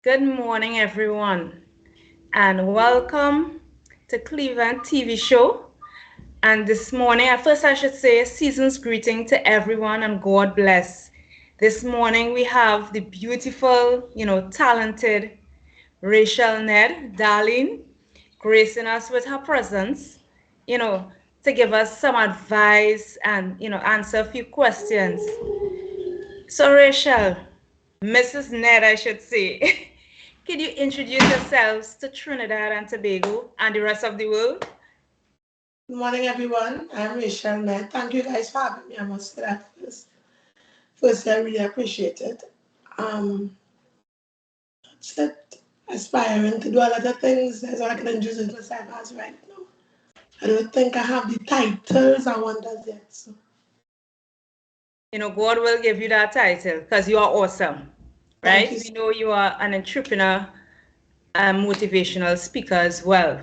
Good morning, everyone, and welcome to Cleveland TV show. And this morning, at first, I should say season's greeting to everyone and God bless. This morning, we have the beautiful, talented Rachael Nedd, Darlene, gracing us with her presence, you know, to give us some advice and, answer a few questions. So, Rachael, Mrs. Nedd, I should say, can you introduce yourselves to Trinidad and Tobago and the rest of the world? Good morning, everyone. I'm Rachael Nedd. Thank you guys for having me. I must say that first. Firstly, I really appreciate it. Um, that's it. Aspiring to do a lot of things. That's all I can introduce myself as right now. I don't think I have the titles I want as yet. So, God will give you that title because you are awesome, thank right? you. We know you are an entrepreneur and motivational speaker as well.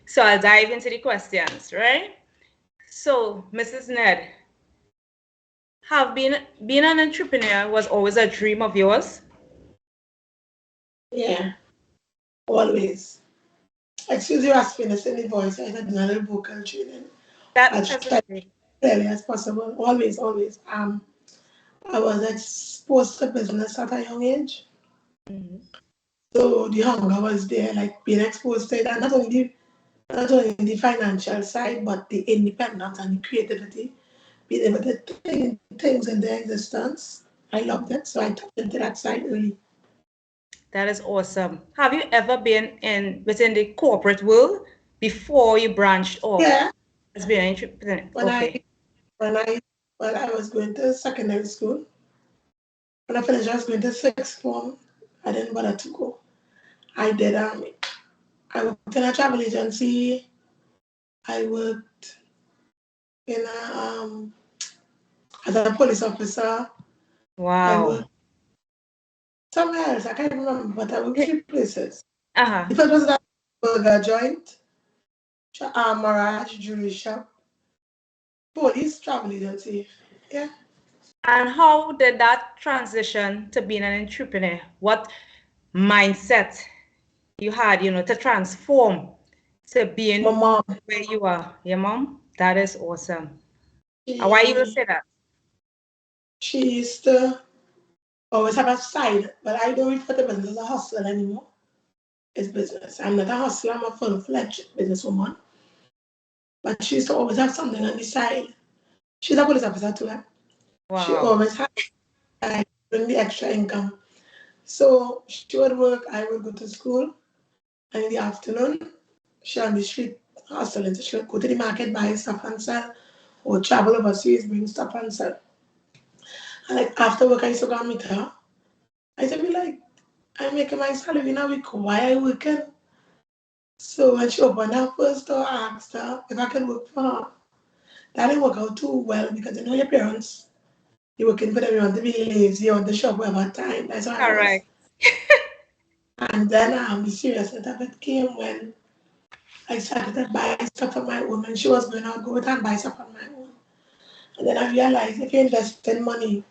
So I'll dive into the questions, right? So, Mrs. Nedd, have been being an entrepreneur was always a dream of yours? Yeah, always. Excuse you asking us in the voice. I had another vocal training. I'll That's try as okay. clearly as possible. Always, always. I was exposed to business at a young age. Mhm. So the hunger was there, like being exposed to it, and not only the financial side, but the independence and the creativity, being able to think things into existence. I loved it, so I tapped into that side early. That is awesome. Have you ever been in within the corporate world before you branched off Yeah, as being an entrepreneur? when I Okay. when I when I was going to secondary school, when I finished, I was going to sixth form. I didn't bother to go. I did. I worked in a travel agency. I worked in as a police officer. I worked Wow. somewhere else. I can't remember, but I worked three places. Uh-huh. The first was that burger joint, Mirage jewelry shop, police travel agency. Yeah. And how did that transition to being an entrepreneur? What mindset you had, to transform to My being mom, where you are? Your mom? That is awesome. And why you will she say that? she used to always have a side, but I don't refer to business as a hustler anymore. It's business. I'm not a hustler, I'm a full-fledged businesswoman. But she used to always have something on the side. She's a police officer too. Eh? She Wow. always had like bring the extra income. So she would work, I would go to school, and in the afternoon, she on the street hustling. So she would go to the market, buy stuff and sell, or travel overseas, bring stuff and sell. And like after work, I used to go and meet her. I used to be like, I'm making my salary in a week. Why I working? So when she opened her first door, I asked her if I could work for her. That didn't work out too well because you know your parents, you're working for them, you want to be lazy, you want to shop wherever time. That's how I was. Correct. And then the seriousness of it came when I started to buy stuff on my own. When she was going out, go out and buy stuff on my own. And then I realized if you invest in money,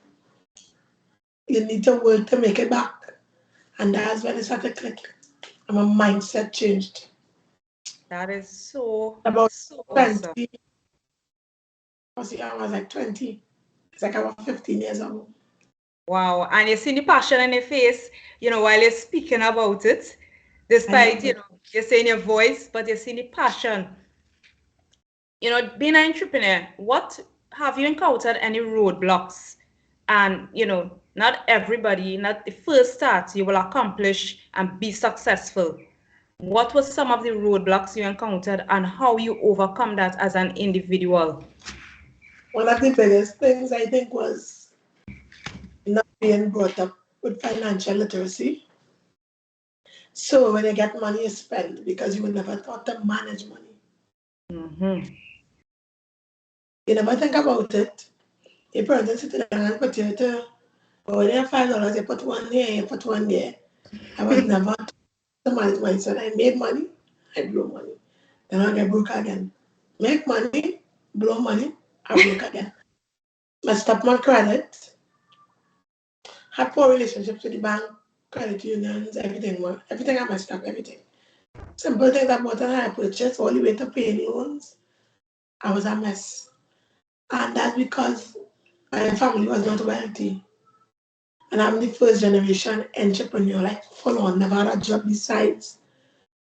you need to work to make it back. And that's when it started clicking. And my mindset changed. That is so, About so awesome. 20, I was like 20. It's like I was 15 years old. Wow. And you see the passion in your face, while you're speaking about it, I despite, loved it. you're saying your voice, but you see the passion. Being an entrepreneur, what have you encountered any roadblocks? And, not everybody, not the first start you will accomplish and be successful. What were some of the roadblocks you encountered and how you overcome that as an individual? One of the biggest things I think was not being brought up with financial literacy. So when you get money, you spend because you were never taught to manage money. Mm-hmm. You never think about it. Your parents sit down and put you to, oh, when you have $5, you put one here, you put one there. I was never taught to manage money. So when I made money, I blew money. Then I get broke again. Make money, blow money, I broke again. Messed up my credit, had poor relationships with the bank. credit unions, everything I messed up, everything. Simple things I bought and I purchased all the way to paying loans. I was a mess. And that's because my family was not wealthy. And I'm the first generation entrepreneur, like full on, never had a job besides,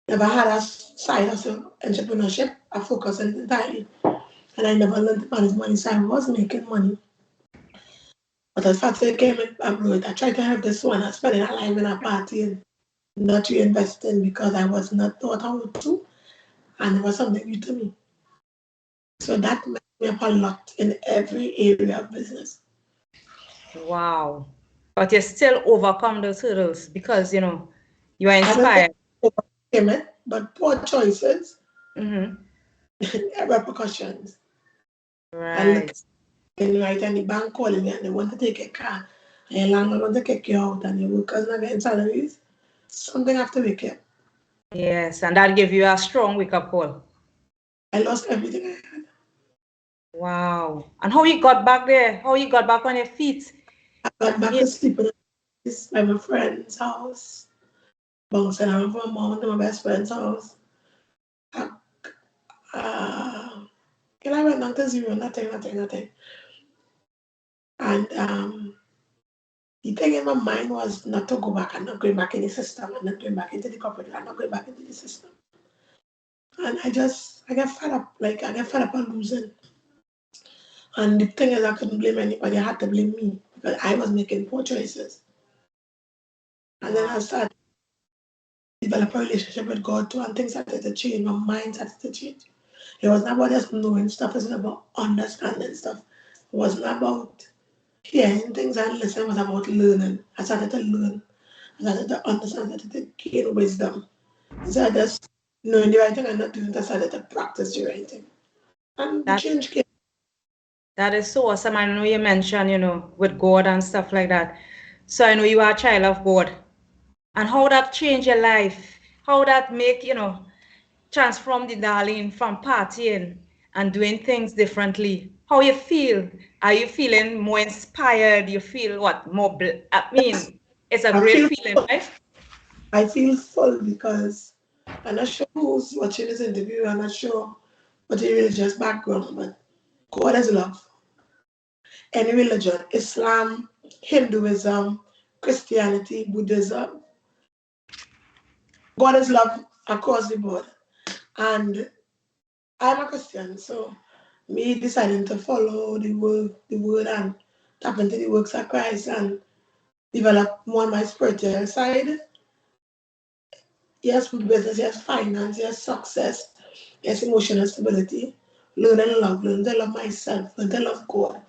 never had a side hustle entrepreneurship. I focused on it entirely. And I never learned to manage money, so I was making money. But as far as I came abroad, I tried to have this one, I spending a life in a party and not reinvesting because I was not taught how to, and it was something new to me. So that messed me up a lot in every area of business. Wow. But you still overcome those hurdles because, you are I don't think inspired. I overcame it, but poor choices Mm-hmm. and repercussions. I look Right. in right and the bank calling me and they want to take a car and your landlord want to kick you out and your workers not getting salaries. Something have to wake up. Yes, and that gave you a strong wake-up call. I lost everything I had. Wow. And how you got back there? How you got back on your feet? I got back Yeah. to sleep in this by my friend's house. Bouncing around from mom to my best friend's house. I, uh, and I went down to zero, nothing. And the thing in my mind was not to go back. I'm not going back in the system. I'm not going back into the corporate. I'm not going back into the system. And I get fed up. Like, I get fed up on losing. And the thing is, I couldn't blame anybody. I had to blame me because I was making poor choices. And then I Wow. started to develop a relationship with God too, and things started to change. My mind started to change. It wasn't about just knowing stuff, it was about understanding stuff. It wasn't about hearing things and listening, it was about learning. I started to learn. I started to understand, I started to gain wisdom. Instead of just knowing the right thing and not doing it, I started to practice the right thing. And the That change came. that is so awesome. I know you mentioned, with God and stuff like that. So I know you are a child of God. And how that changed your life? How that make, transform the Darlene from partying and doing things differently? How you feel? Are you feeling more inspired? You feel what? I mean, it's a I great feel feeling, full. right? I feel full because I'm not sure who's watching this interview, I'm not sure what your religious background, but God is love. Any religion, Islam, Hinduism, Christianity, Buddhism, God is love across the board. And I'm a Christian, so me deciding to follow the word and tap into the works of Christ and develop more on my spiritual side. Yes, business, yes, finance, yes, success, yes, emotional stability. Learn to love myself, learn to love God,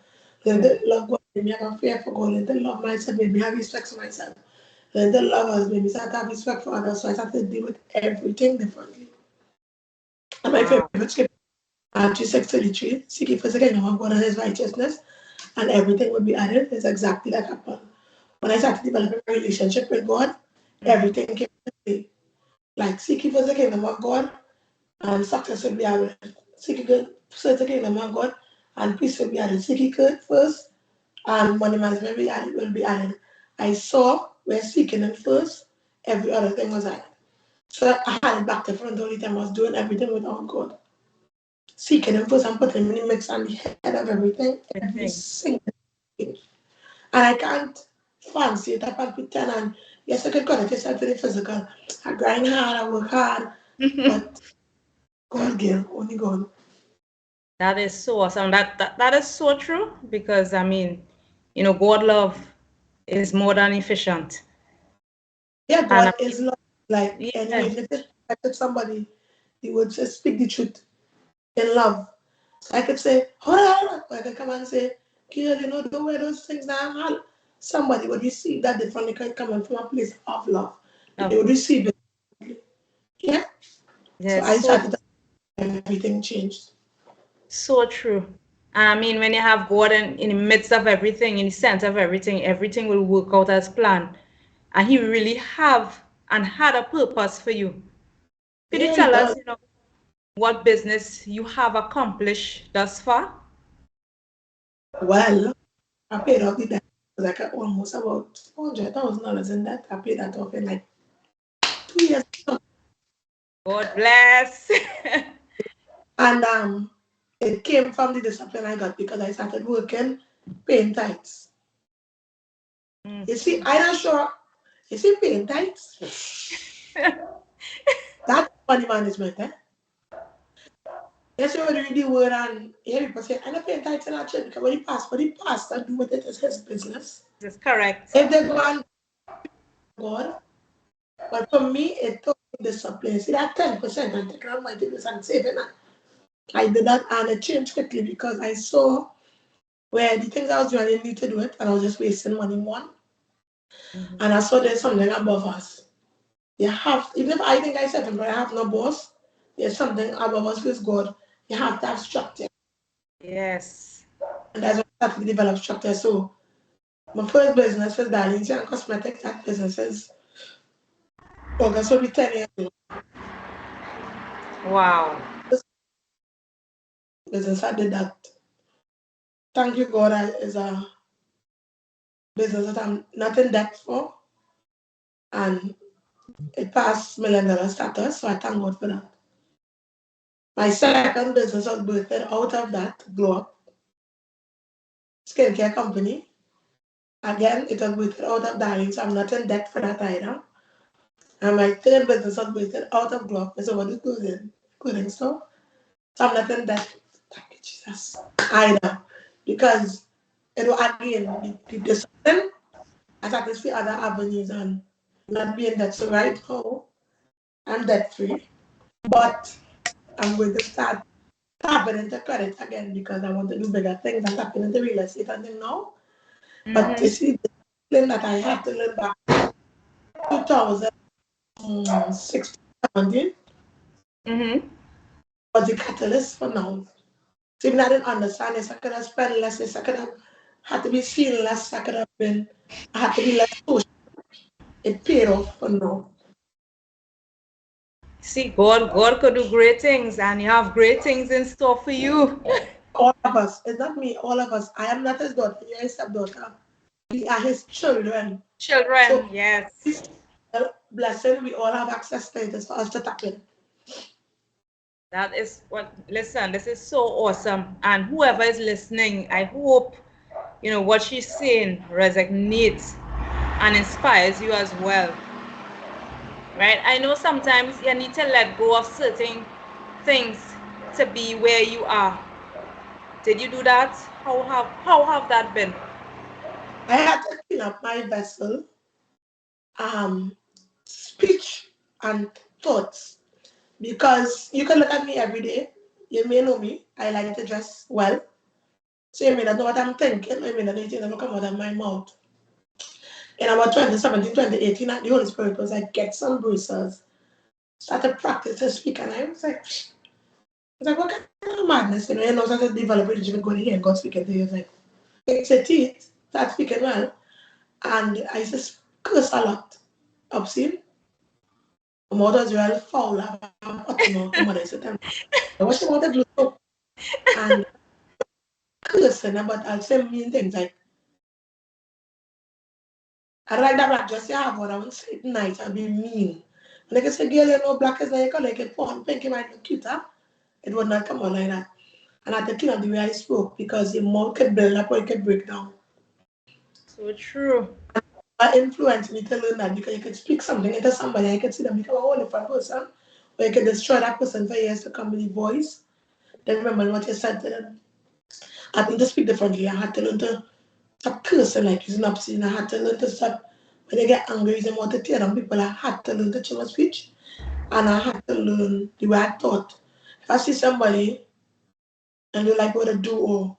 learn to love God, make me have a fear for God, learn to love myself, make me have respect for myself, learn to love us, make me start to have respect for others, so I start to deal with everything differently. And my Wow. favorite scripture, Matthew 6:33, seek ye first the kingdom of God and his righteousness, and everything will be added. It's exactly that happened. When I started developing a relationship with God, Mm-hmm. everything came into play. Like seek ye first the kingdom of God, and success will be added. Seek ye first the kingdom of God, and peace will be added. Seek ye first, and money management will be added. I saw where seeking it first, every other thing was added. So I had it back to front the only time I was doing everything without God. Seeking him first and putting him in the mix and the head of everything, every Everything. single thing. And I can't fancy it. I can't pretend. And yes, I can connect yourself to the physical. I grind hard, I work hard, but God, girl, only God. That is so awesome. That is so true because I mean, God love is more than efficient. Yeah, And I God is love. Like, mean, anyway, yeah, if I touch somebody, he would say, speak the truth in love. So I could say, hold on. I could come and say, girl, don't wear those things now. Somebody would receive that differently coming from a place of love. They of would receive it. Yeah. So yes, I started, everything changed. so true. And I mean, when you have God in the midst of everything, in the center of everything, everything will work out as planned. And He really have and had a purpose for you. Could you Yeah, it tell us, does. what business you have accomplished thus far? Well, I paid off the debt. was like almost about $400,000 in that. I paid that off in like 2 years. God bless. And it came from the discipline I got because I started working, paying tithes. You see, I'm not sure. You see, paying tithes. That's money management, eh? Yes, you read the word and hear people say, I'm not paying tithes in our church because when the pastor do with it is his business. That's correct. If they go on God, but for me, it took discipline. See, that 10% and taking out my things and saving it. I did that and it changed quickly because I saw where the things I was doing, I didn't need to do it and I was just wasting money one. And I saw there's something above us. You have, even if I think I said, but I have no boss, there's something above us with God. You have to have structure. Yes. And that's what I started to develop structure. So my first business was Darlene and Cosmetics. That business is August will be 10 years old. Wow. This business I did that. Thank you, God, is a business that I'm not in debt for. And it passed $1 million status, so I thank God for that. My second business was birthed out of that glow up skincare company. Again, it was birthed out of Darlene, so I'm not in debt for that either. And my third business was birthed out of glow up, so what is clothing store. So I'm not in debt. Thank you, Jesus. Either. Because it will again the discipline. I thought there's other avenues and not being debt. So right now I'm debt free. But I'm going to start tapping into credit again because I want to do bigger things and tapping into real estate and then now. But you see, the discipline that I had to learn back 2016, 17 was the catalyst for now. So even I didn't understand this, I could have spent less, this, I could have had to be seen less, I could have been, I had to be less social. It paid off for now. See, God could do great things, and you have great things in store for you. All of us, it's not me, all of us. I am not his daughter, you're his stepdaughter. We are his children. Children, So yes. this blessing, we all have access to it. It's for us to tap in. That is what, listen, this is so awesome. And whoever is listening, I hope, what she's saying resonates and inspires you as well. Right? I know sometimes you need to let go of certain things to be where you are. Did you do that? How have that been? I had to clean up my vessel, speech and thoughts. Because you can look at me every day. You may know me. I like to dress well. So you may not know what I'm thinking. You may not know anything that will come out of my mouth. In about 2017, 2018, the Holy Spirit was like, get some bruises. Started practice to speak. And I was like, what kind of madness? You know, started developing religion, going here and God speaking to you. It's like, fix your teeth, start speaking well. And I just curse a lot. Obscene. My mother was real foul. I'm hot mouth. My mother said, I wish I wanted to do and cursing about I'll say mean things like I like that black dress you have on, I won't say it nice, I'll be mean. And like I say, girl, you know black is like color, you can put on pink, it might look cuter. It would not come out like that. And I had to clean up the way I spoke because your mouth could build up or it could break down. So true. That influenced me to learn that because you could speak something into somebody, and you could see them become a whole different person, or you could destroy that person for years to come with the voice. Then remember what you said to them. I had to speak differently. I had to learn to stop cursing like using obscene. I had to learn to stop when they get angry using want to tear down people. I had to learn to change my speech. And I had to learn the way I thought. If I see somebody and you like what to do or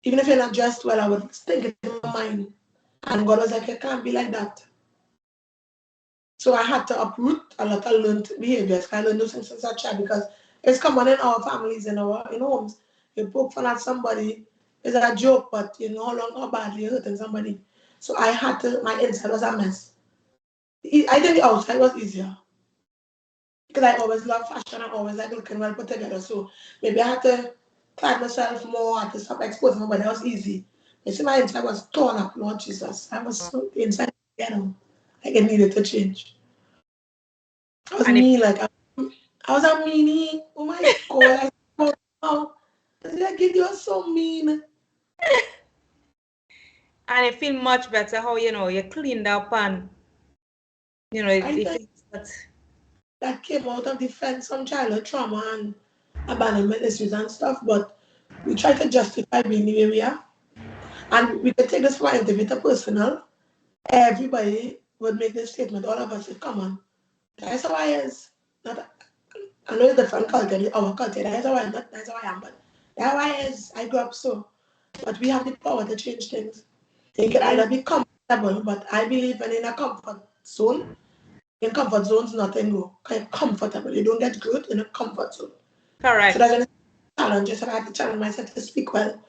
even if you're not dressed well, I would think it in my mind. And God was like, you can't be like that. So I had to uproot a lot of learned behaviors. I learned those things since a child because it's common in our families, in homes. You poke fun at somebody, it's a joke, but you know how badly you're hurting somebody. So I had to, my inside was a mess. I think the outside was easier because I always love fashion. I always like looking well put together. So maybe I had to tag myself more. I had to stop exposing my body. That was easy. You see, my inside was torn up, Lord Jesus. I was so inside, like it needed to change. I was And if mean, like I was a meanie. Oh my God, oh, I give you so mean. and it feel much better how you cleaned up and I it think feels that. that came out of defense from childhood trauma and abandonment issues and stuff, but we try to justify being the way we are. And we can take this from individual personal. Everybody would make this statement, all of us say, come on, that's how I is. Not, I know it's different culture, our culture, that's how I am, not that's how I am, but that's how I is. I grew up so. But we have the power to change things. You can Amen. either be comfortable, but I believe when in a comfort zone, in comfort zones, nothing go. Kind of comfortable. You don't get good in a comfort zone. So Correct. that's challenges. I had to challenge myself to speak well.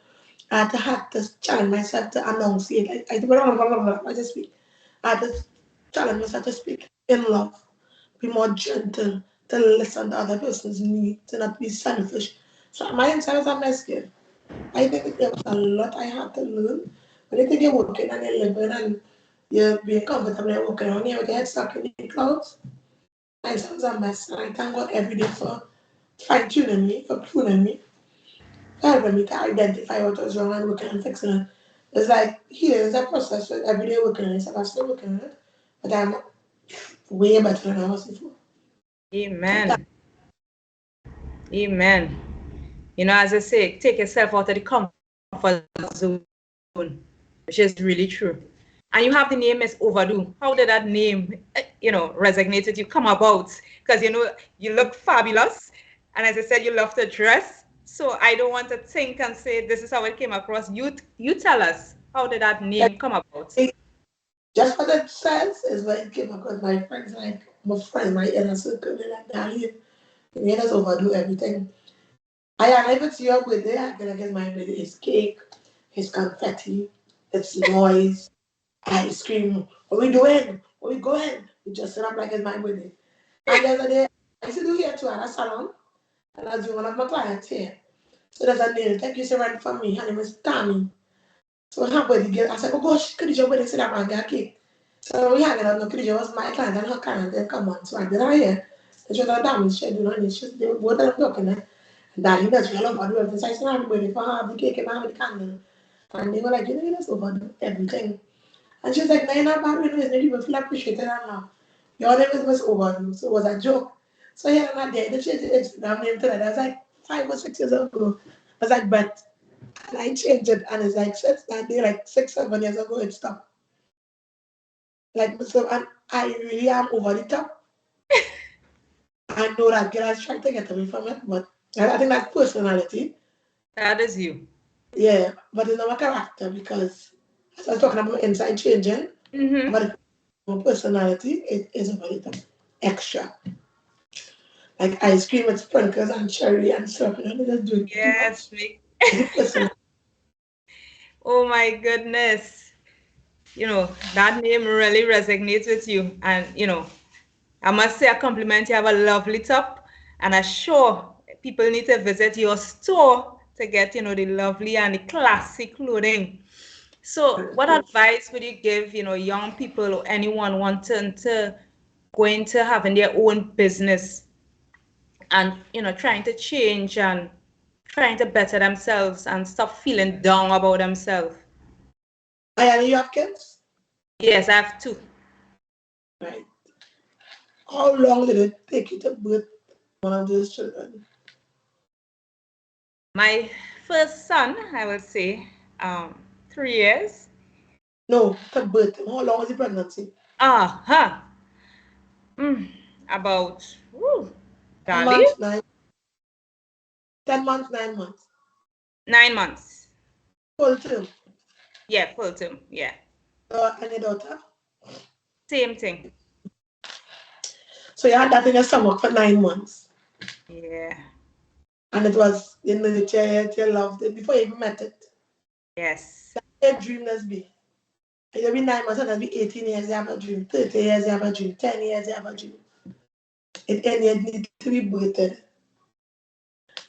I had to challenge myself to enunciate. I just speak. I had to challenge myself to speak in love, be more gentle, to listen to other person's needs, to not be selfish. So my inside was a mess here. I think there was a lot I had to learn. But I think you're working and you're living and you're being comfortable and walking around, you get stuck in the clouds. My inside was a mess. And I thank God every day for fine tuning me, for pruning me, helping me to identify what was wrong and working on fixing it. It's like healing is a process, so every day working on it. So I'm still working on it, but I'm way better than I was before. So Amen. Amen. As I say, take yourself out of the comfort zone, which is really true. And you have the name as Overdue. How did that name, resonate with you, come about? Because you look fabulous, and as I said, you love to dress. So I don't want to think and say this is how it came across. You tell us, how did that name come about? just what it says is what it came across my friends, like my friend, my inner circle, they're like, Darlene, you just overdo everything. I am able to your birthday, I can get my birthday. It's cake, it's confetti, it's noise, ice cream. What we doing? What we going? We just set up like it's my birthday. And the other day, I used to do here too at a salon, and I was doing one of my clients here. So there's a nail tech used to rent for me. Her name is Tammy. So her birthday girl, I said, oh gosh, could you birthday sit down and get a cake? So we hanging out, no, Khadija was my client and her client, they come on. So I did her here. And she was a damage schedule, and they were both of them talking. And Darlene does real overdo everything. So I said, I'm waiting for her, the cake and have the candle. And they were like, you just overdo everything. And she was like, no, you're not bad with it, maybe you feel appreciated now. Your name is Miss Overdo. So it was a joke. So here and there, they changed the Instagram name to that. I was like 5 or 6 years ago. I was like, but and I changed it and it's like since that day, like 6, 7 years ago, it stopped. Like so and I really am over the top. I know that girl is trying to get away from it, but I think that's personality. That is you. Yeah, but it's not my character because as I was talking about inside changing, Mm-hmm. but my personality it is over the top. Extra. Like ice cream with sprinkles and cherry and syrup, they just do it too Yes, much. me. It's a personality. Oh my goodness. That name really resonates with you. And, I must say a compliment. You have a lovely top. And I'm sure people need to visit your store to get, the lovely and the classic clothing. So what advice would you give, young people or anyone wanting to go into having their own business and, trying to change and trying to better themselves and stop feeling down about themselves? And you have kids? Yes, I have two. Right. How long did it take you to birth one of those children? My first son, I would say, 3 years. No, to birth him. How long was the pregnancy? Uh-huh. Mm, about, woo, 10 golly, months, 10 months, 9 months. 9 months. Full term. Yeah, full term. Yeah, And your daughter. same thing. So you had that in your stomach for 9 months. Yeah, And it was in the chair, you loved it before you even met it. yes. That's a dream let's be. You'll be 9 months and that'll be 18 years you have a dream, 30 years you have a dream, 10 years you have a dream. It need to be birthed.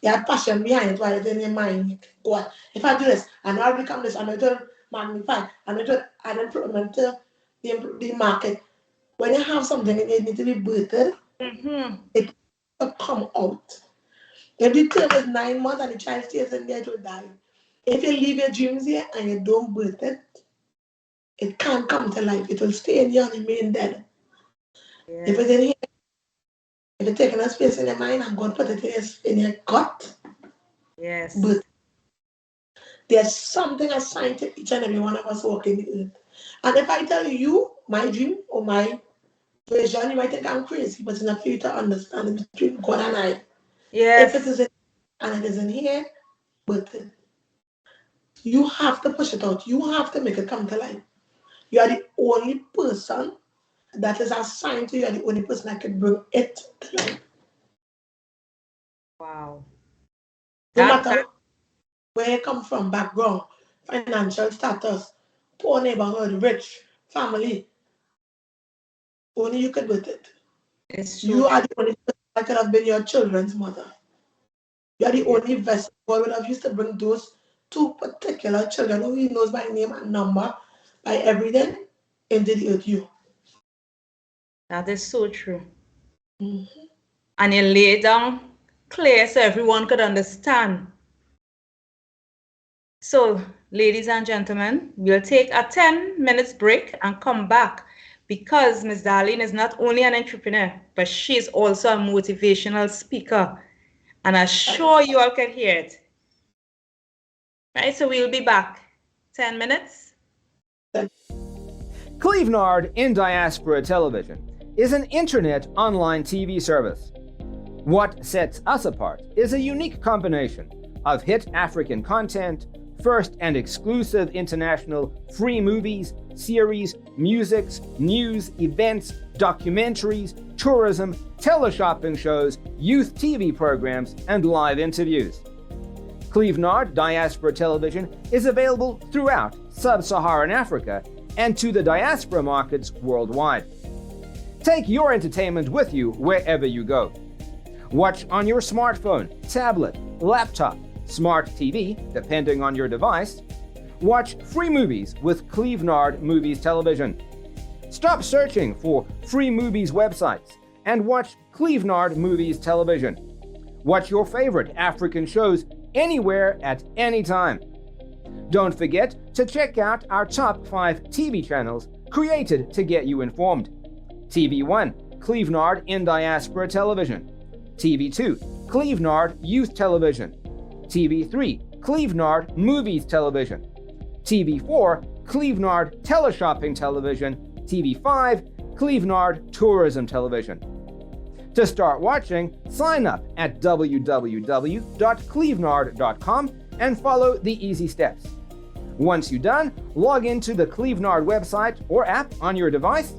You have passion behind it while it's in your mind. You go on. If I do this, I know I'll become this, I know it'll magnify, I know it'll add improvement to the market. When you have something and it needs to be birthed, it will come out. If the term is 9 months and the child stays in there, it will die. If you leave your dreams here and you don't birth it, it can't come to life. It will stay in you and remain dead. If it's Yes. in here, if you're taking a space in your mind and God put it in your gut, Yes. birth. There's something assigned to each and every one of us walking the earth. And if I tell you my dream or my vision, you might think I'm crazy, but it's enough for you to understand between God and I. If it Yes. is in and it is in here, birth it. You have to push it out. You have to make it come to life. You are the only person that is assigned to you. You are the only person that can bring it to life. Wow. No That matter where you come from, background, financial status, poor neighborhood, rich, family, only you can do it. is so You are true. the only person that could have been your children's mother. You are the Yeah. only vessel God would have used to bring those two particular children who He knows by name and number, by everything, into the earth. You. That is so true. Mhm. And you lay down clear so everyone could understand. So, ladies and gentlemen, we'll take a 10 minutes break and come back because Ms. Darlene is not only an entrepreneur, but she's also a motivational speaker. And I'm sure you all can hear it. Right, so we'll be back. 10 minutes. Clevenard in Diaspora Television is an internet online TV service. What sets us apart is a unique combination of hit African content, first and exclusive international free movies, series, musics, news, events, documentaries, tourism, teleshopping shows, youth TV programs, and live interviews. Clevenard Diaspora Television is available throughout sub-Saharan Africa and to the diaspora markets worldwide. Take your entertainment with you wherever you go. Watch on your smartphone, tablet, laptop, smart TV, depending on your device. Watch free movies with Clevenard Movies Television. Stop searching for free movies websites and watch Clevenard Movies Television. Watch your favorite African shows anywhere at any time. Don't forget to check out our top 5 TV channels created to get you informed. TV1, Clevenard in Diaspora Television. TV2, Clevenard Youth Television. TV3, Clevenard Movies Television. TV4, Clevenard Teleshopping Television. TV5, Clevenard Tourism Television. To start watching, sign up at www.clevenard.com and follow the easy steps. Once you're done, log into the Clevenard website or app on your device,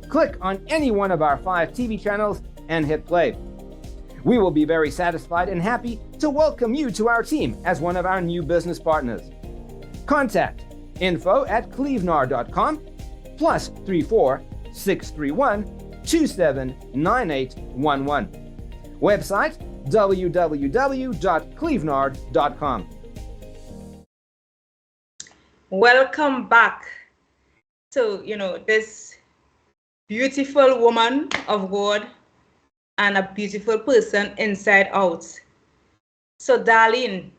click on any one of our 5 TV channels, and hit play. We will be very satisfied and happy to welcome you to our team as one of our new business partners. Contact info@clevenard.com +34 631 279811. Website www.clevenard.com. Welcome back to, this beautiful woman of God and a beautiful person inside out. So, Darlene,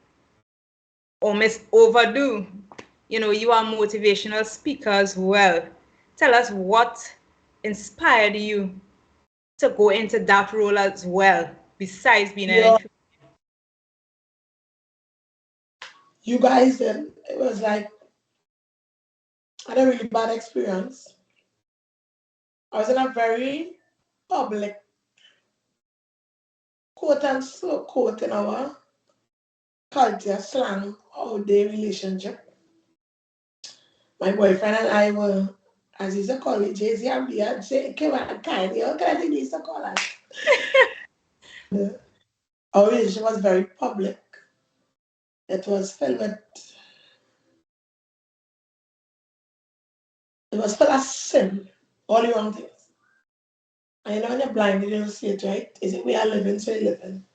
or Miss Overdue, you are a motivational speaker as well. Tell us what inspired you to go into that role as well, besides being an Yeah, entrepreneur. you guys, it was like I had a really bad experience. I was in a very public, quote and so quote in our culture, slang, all day relationship. My boyfriend and I were, as he's a call it, Jay-Z and Beyonce, came and kind, how can I think he's a call us? Our relationship was very public. It was filled with, it was full of sin, all the wrong things. And when you're blind, you don't see it, right? Is it we are living, so you're living.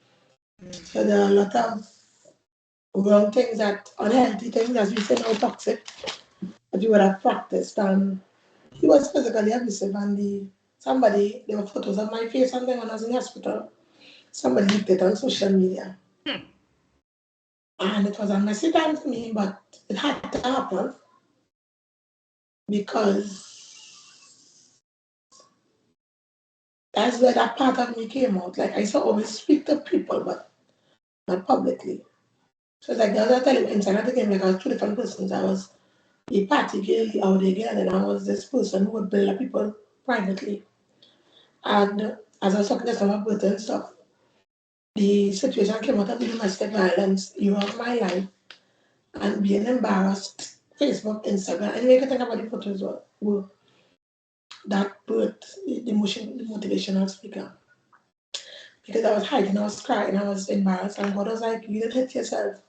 So there are a lot of wrong things, that unhealthy things, as we say now, toxic, that you would have practiced. And he was physically abusive, and there were photos of my face and then when I was in the hospital. Somebody leaked it on social media. And it was a messy time for me, but it had to happen because that's where that part of me came out. Like I used to always speak to people, but not publicly. So it's like the other time inside of the game, like I was two different persons. I was a party girl out there, and then I was this person who would build up people privately. And as I was talking to some of and stuff, the situation came out of the domestic violence, you of my life, and being embarrassed, Facebook, Instagram, and you can think about the photos were that birth, the motivational speaker. Because I was hiding, I was crying, I was embarrassed, and God was like, you didn't hit yourself.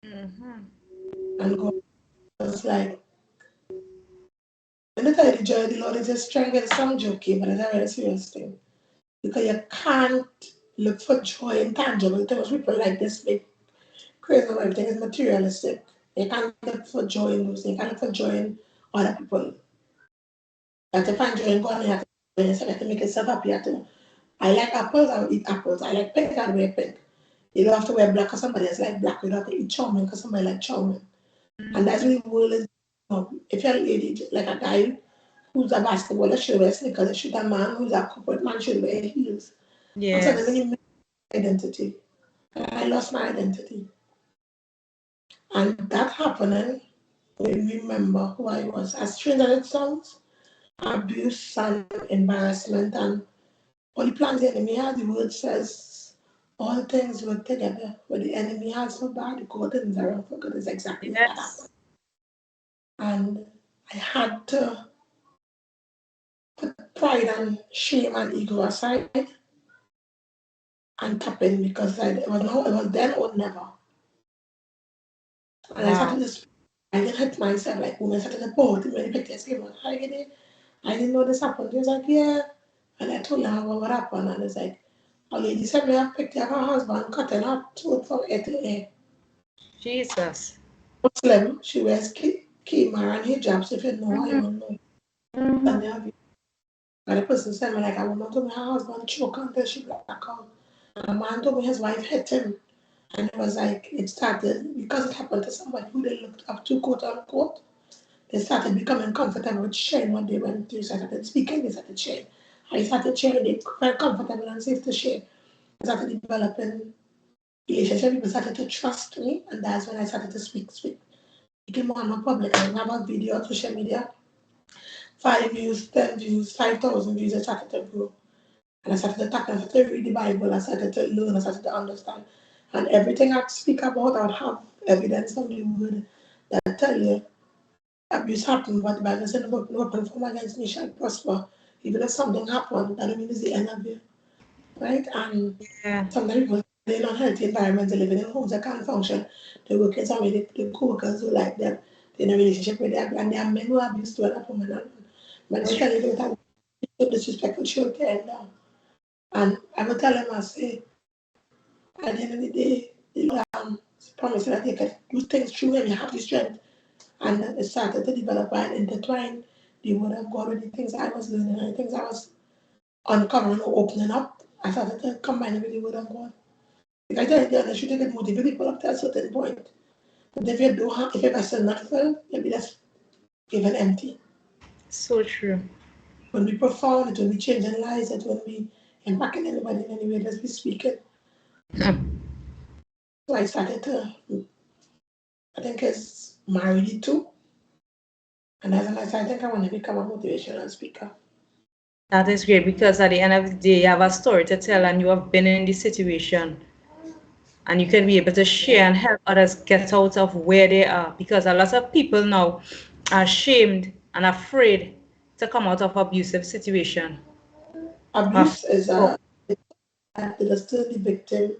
And God was like, when I tell you the joy of the Lord is your strength, it sounds jokey, but it's a very serious thing. Because you can't look for joy in tangible things. People like this big crazy of everything is materialistic. You can't look for joy in those things. You can't look for joy in other people. You have to find joy in God, and you have to, make yourself happy. I like apples, I will eat apples. I like pink, I will wear pink. You don't have to wear black because somebody else like black. You don't have to eat chow mein because somebody like chow mein. And that's really the world is. If you're a lady, like a guy who's a basketballer, should wear sneakers. If you're a man who's a corporate man, should wear heels. And so then when Yes. you miss identity, I lost my identity. And that happening, I remember who I was. As strange as it sounds, abuse and embarrassment and all the plans the enemy has, the word says all things work together. What the enemy has for bad, God turns around for good, is exactly what happened. Yes. And I had to put pride and shame and ego aside and tap in because it was then or never. And I started Wow. this, I didn't hit myself like when I started the boat, when the pictures came out, I didn't know this happened. He was like, yeah. And I told her what happened. And it's like, a lady said me a picture of her husband cutting her throat from ear to ear. Jesus. Muslim, she wears kima and hijabs. If you know her, you will know. And they have, and the person said me like, a woman told me her husband choked until she black out. And a man told me his wife hit him. And it was like, it started, because it happened to somebody who they looked up to, quote unquote. They started becoming comfortable with sharing what they went through. So I started speaking, they started sharing. I started sharing, they felt comfortable and safe to share. I started developing relationship. People started to trust me, and that's when I started to speak. Became more and more public. I have a video on social media, 5 views, 10 views, 5,000 views. I started to grow. And I started to talk, I started to read the Bible, I started to learn, I started to understand. And everything I speak about, I would have evidence from the word that tell you abuse happened, but the Bible said, no weapon formed against me shall prosper. Even if something happened, that don't mean it's the end of you, right? And Yeah. sometimes people in unhealthy environments, they living in homes that can't function. They work in some way, the co-workers who like them, they're in a relationship with them, and they are men who abuse to another woman. And men will tell you that disrespectful should tear down. And I will tell them, I say, at the end of the day, the Lord promised that they can do things through him, you have the strength. And it started to develop and intertwine the word of God with the things I was learning and the things I was uncovering or opening up. I started to combine it with the word of God. If I tell you that, I should get motivate people up to a certain point. But if you don't have, if you're still not full, you'll be just given empty. So true. When we profound, it will be changing lives, it will be impacting anybody in any way that we speak it. So I started to, I think it's married it too. And as I said, I think I want to become a motivational speaker. That is great because at the end of the day, you have a story to tell and you have been in the situation and you can be able to Yeah. share and help others get out of where they are because a lot of people now are ashamed and afraid to come out of abusive situation. Af- Abuse is oh, the still the victim,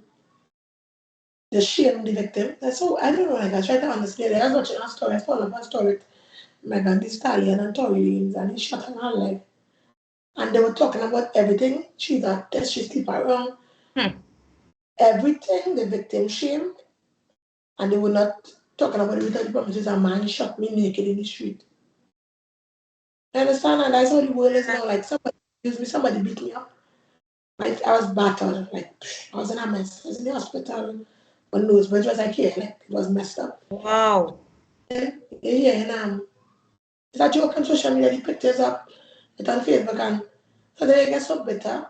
the shame the victim. That's so I don't know. Like I try to understand. I was watching a story. I found a story with Megan Thee Stallion and Tory Lanez, and he shot her life. And they were talking about everything. She's a test. She sleep around. hmm. everything, the victim shame, and they were not talking about it without the promises. A man shot me naked in the street. You understand? And that's how the world is now. Like somebody abused me, somebody beat me up. Like I was battered. Like I was in a mess. I was in the hospital. One knows, but it was like, yeah, like it was messed up. Wow. Yeah, and it's a joke on social media, the pictures up, it's on Facebook, and so then you get so bitter,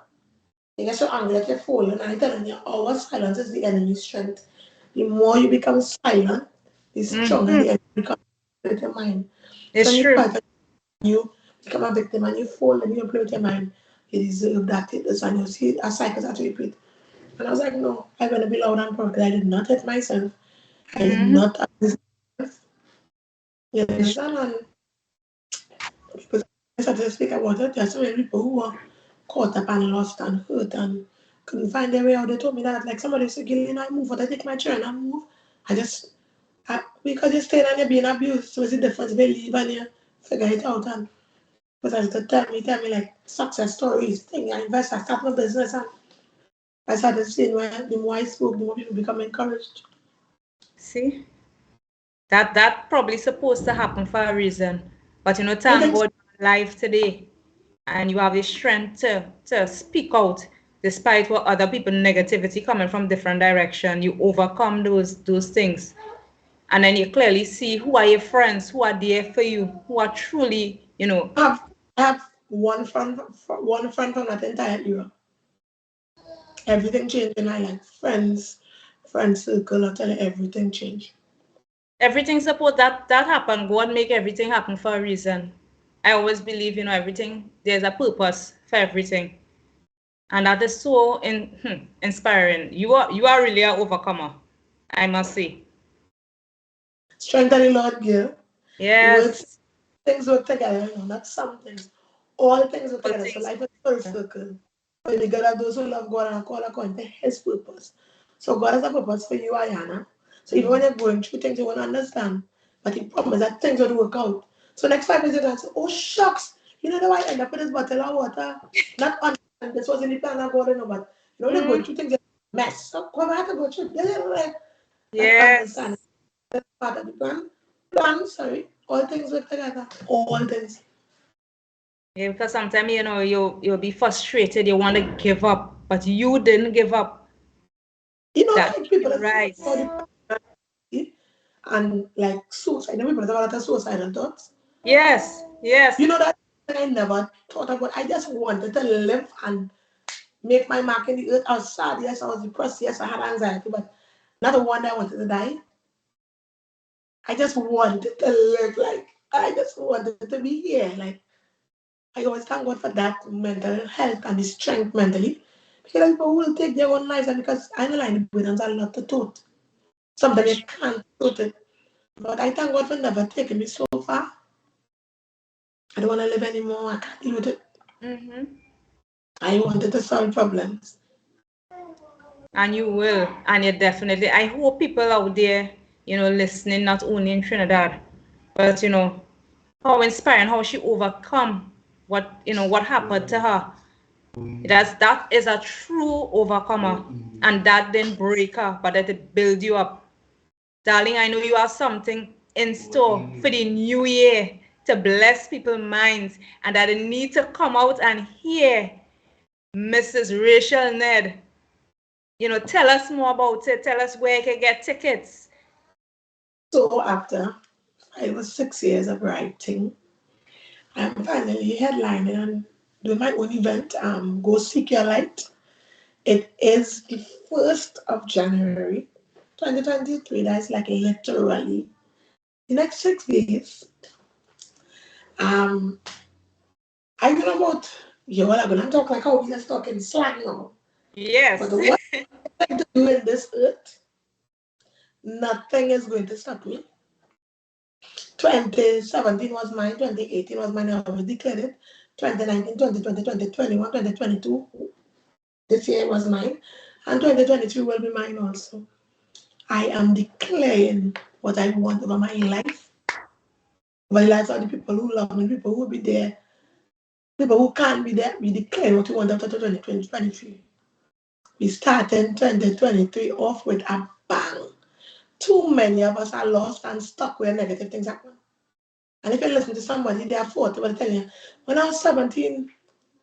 you get so angry that you're falling, and I'm telling you, our silence is the enemy's strength. The more you become silent, the stronger the enemy becomes with your mind. So It's when you true. fight, you become a victim and you fall and you play with your mind, you deserve that. It's and you see a cycle that repeat. And I was like, no, I'm going to be loud and proud because I did not hurt myself. I did not abuse myself. You It's understand? And because I started to speak about it, there's so many people who were caught up and lost and hurt and couldn't find their way out. They told me that, like somebody said, Gillian, I move, but I take my turn and move. Because you're staying and you're being abused, so it's the difference between leave and you figure it out. And because I started tell me like success stories, thing, I invest, I start my business, and I started seeing where the more I spoke, the more people become encouraged. see that probably supposed to happen for a reason. But I thank think God you're alive today, and you have the strength to speak out despite what other people negativity coming from different direction. You overcome those things, and then you clearly see who are your friends, who are there for you, who are truly I have one friend from that entire era. Everything changed in my life. Friends circle, I tell you, everything changed. everything support that happen. God make everything happen for a reason. I always believe everything, there's a purpose for everything, and that is so inspiring. You are really an overcomer, I must say. Strength of the Lord, girl. Works, Yes. things work together, not some things. All things work All together. So things. life is full circle. When the God of those who love God and are called according to His purpose. So God has a purpose for you, Ayana. So even when you're going through things, you won't understand. But He promised that things will work out. So next 5 minutes, you're going to say, oh, shucks. You know why I end up with this bottle of water? Not understand. This was in the plan of God, but when you're going Mm, through things, you mess. So come have to go through. Like understand. yes. That's part of the plan. Plan, sorry. All things work together. All things. Yeah, because sometimes you'll be frustrated, you want to give up, but you didn't give up. You know, That like people made you that rise. about the and like suicide. You know, people that have a lot of suicidal thoughts. Yes, You yes. know that I never thought about. I just wanted to live and make my mark in the earth. I was sad, yes, I was depressed, yes, I had anxiety, but not the one that I wanted to die. I just wanted to live, like I just wanted to be here. Like I always thank God for that mental health and the strength mentally. Because people will take their own lives and because I know like the burdens are a lot to tote. Sometimes It's you can't tote it. But I thank God for never taking me so far. I don't want to live anymore. I can't deal with it. mm-hmm. I wanted to solve problems. And you will, and you definitely. I hope people out there, listening, not only in Trinidad, but how inspiring, how she overcome what happened to her. That is a true overcomer, and that didn't break her, but that it build you up. Darling, I know you have something in store for the new year to bless people's minds, and that they need to come out and hear Mrs. Rachael Nedd. Tell us more about it. Tell us where you can get tickets. So after 5 or 6 years of writing, I'm finally headlining and doing my own event. Go Seek Your Light. It is the 1st of January 2023. That's like literally the next 6 days. Um, I don't know about you all are gonna talk like how we just talking slang now. But Yes. what I like to do in this earth, nothing is going to stop me. 2017 was mine, 2018 was mine, I always declared it. 2019, 2020, 2021, 2022, this year was mine. And 2023 will be mine also. I am declaring what I want over my life, over the lives of the people who love me, people who will be there, people who can't be there. We declare what we want after 2023. We started 2023 off with a bang. Too many of us are lost and stuck where negative things happen. And if you listen to somebody, they are 40, will tell you, when I was 17,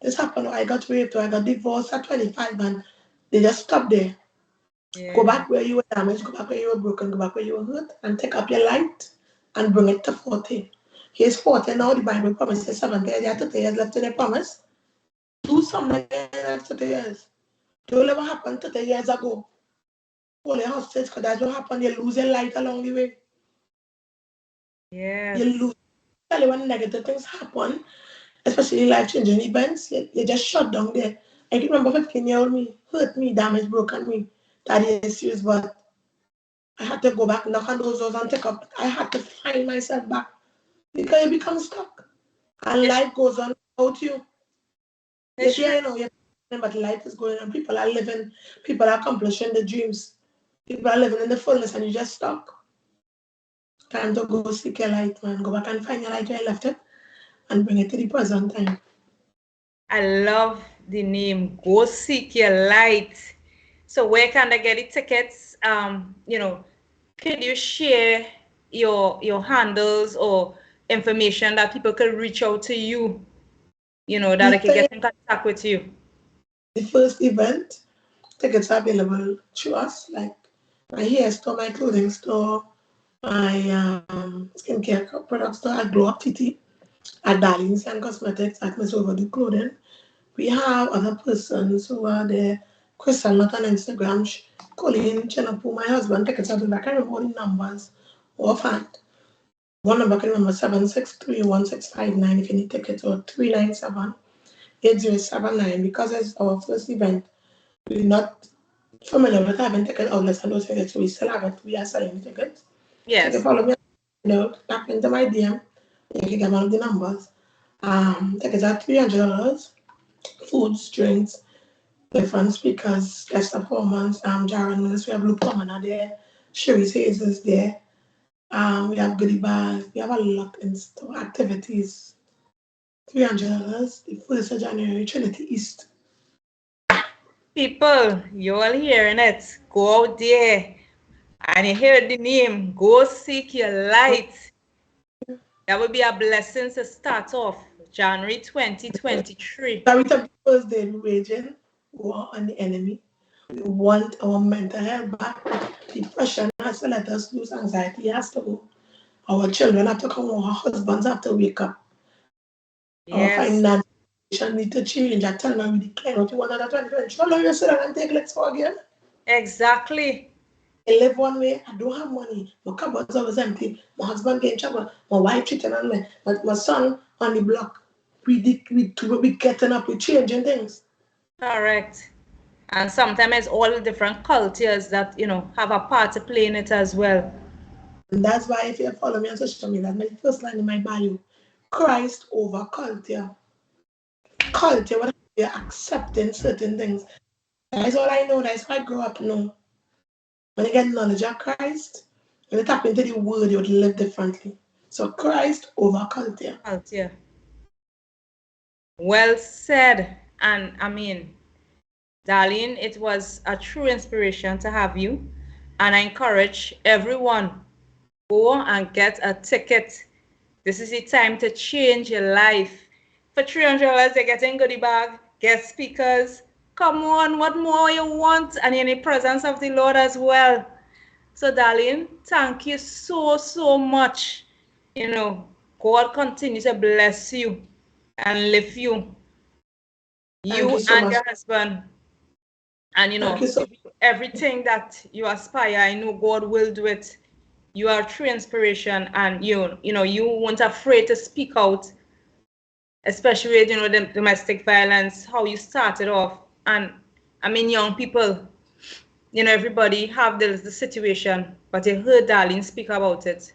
this happened, or I got raped, or I got divorced at 25, and they just stop there. Go Yeah. back where you were damaged, go back where you were broken, go back where you were hurt, and take up your light and bring it to 40. Here's 40 now, the Bible promises 70, there are 30 years left in the promise. Do something in the next 30 years. Don't ever happen 30 years ago. Only hostage, because that's what happened. You lose your light along the way. You Yes. lose. Tell you when negative things happen, especially life-changing events, you just shut down there. I can remember 15-year-old me, hurt me, damaged, broken me, daddy issues, but I had to go back, knock on those doors and take up. I had to find myself back because you become stuck. And It's, life goes on without you. it's Yes, true. yeah, you're but life is going on. People are living, people are accomplishing the dreams. People are living in the fullness and you just stuck. Time to go seek your light, man. Go back and find your light where you left it and bring it to the present time. I love the name. Go seek your light. So where can they get the tickets? Could you share your handles or information that people could reach out to you? That they can get in contact with you. The first event, tickets are available through us, like my hair store, my clothing store, my skincare product store at Glow Up TT, at Darlene's and Cosmetics, at Miss Overdue Clothing. We have other persons who are there. Crystal, not on Instagram. Colleen, Chenapu, my husband, tickets are available. I can't remember all the numbers offhand. One number I can remember 7631659 if you need tickets, or 3978079 because it's our first event. We're not familiar with having ticket outlets and those tickets, so we still have it. We are selling tickets. So you can Yes. follow me, tap into my DM, you can get one of the numbers. Tickets are $300, foods, drinks, different speakers, guest performance, Jaron Mills, we have Luke Commoner there, Sherry Hayes is there, we have goodie bags, we have a lot in store, activities. $300, the 1st of January, Trinity East. People, you all hearing it. Go out there and you hear the name. Go seek your light. That would be a blessing to start off January 2023. Now we talk the first day we waging war on the enemy. We want our mental health back. Depression has to let us lose, anxiety has to go. Our children have to come home, our husbands have to wake up. Our Yes, financial situation need to change. I tell them we declare what we want another 2020. How long you sit down and take legs for again? exactly. I live one way, I don't have money. My cupboard's always empty. My husband getting trouble. My wife cheating on me. My son on the block. We getting up, we changing things. Correct. And sometimes it's all the different cultures that, have a part to play in it as well. And that's why if you follow me on social media, my first line in my bio, Christ over culture. Culture, what you're accepting certain things. That's all I know, that's how I grew up know. When you get knowledge of Christ, when you tap into the word, you would live differently. So Christ over culture. Culture. Well said. And I mean, Darlene, it was a true inspiration to have you. And I encourage everyone, go and get a ticket. This is the time to change your life. For $300, you're getting goodie bag, guest speakers. Come on, what more you want? And in the presence of the Lord as well. So, Darlene, thank you so, so much. God continue to bless you and lift you, Thank you you so and much. your husband. And Thank you so much. everything that you aspire, I know God will do it. You are true inspiration, and you weren't afraid to speak out, especially with the domestic violence, how you started off. And I mean, young people, everybody have the situation, but you heard Darlene speak about it.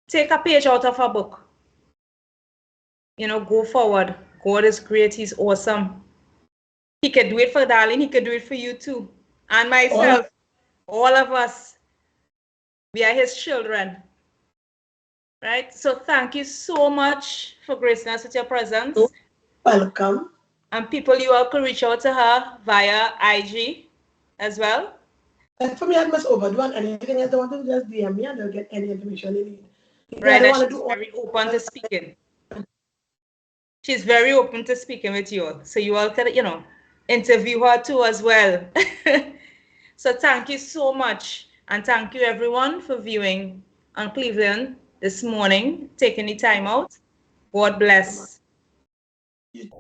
Take a page out of a book. Go forward. God is great. He's awesome. He could do it for Darlene. He could do it for you too, and All of myself. All of us, we are his children, right? So thank you so much for gracing us with your you, presence. welcome. And people, you all could reach out to her via IG as well. Like for me, I must overdo and anything else they want to just DM me and they'll get any information they need. Because I Right, don't and want to she's do all very open to speaking. She's very open to speaking with you all. So you all can, interview her too as well. So thank you so much. And thank you everyone for viewing on Cleveland this morning, taking the time out. God bless. you.